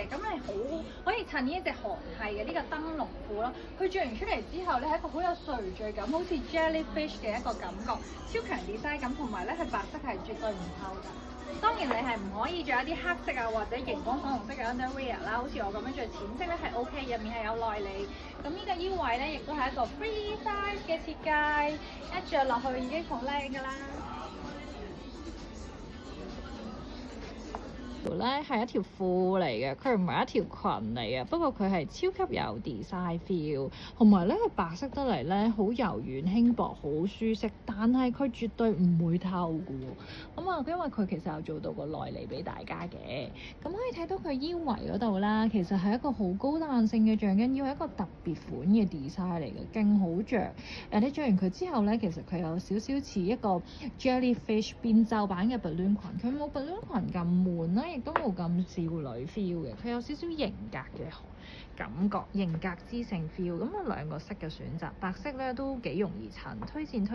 嘅，咁你好可以襯呢一隻韓系嘅呢個燈籠褲咯。佢着完出嚟之後咧，係一個好有垂墜感，好似 jellyfish 嘅一個感覺，超強 design 感，同埋咧佢白色係絕對唔透㗎。當然你係唔可以着一啲黑色啊或者熒光粉紅色嘅 underwear 啦，好似我咁樣着淺色咧係 OK，入面係有內裏。咁呢個腰位咧亦都係一個 free size 嘅設計，一着落去已經好靚㗎啦。條咧係一條褲嚟嘅，佢唔係一條裙嚟嘅，不過佢係超級有 design feel，同埋咧佢白色得嚟咧好柔軟輕薄，好舒適，但係佢絕對唔會透嘅喎。咁啊，因為佢其實有做到個內裏俾大家嘅，咁可以睇到佢腰圍嗰度啦，其實係一個好高彈性嘅橡筋腰，係一個特別款嘅 design 嚟嘅，勁好着。你着完佢之後咧，其實佢有少少似一個 jellyfish 變奏版嘅 balloon 裙，佢冇 balloon 裙咁悶啦，亦都冇咁少女 feel 嘅，佢有少少型格嘅感覺，型格知性 feel。咁啊兩個色嘅選擇，白色咧都幾容易襯，推薦。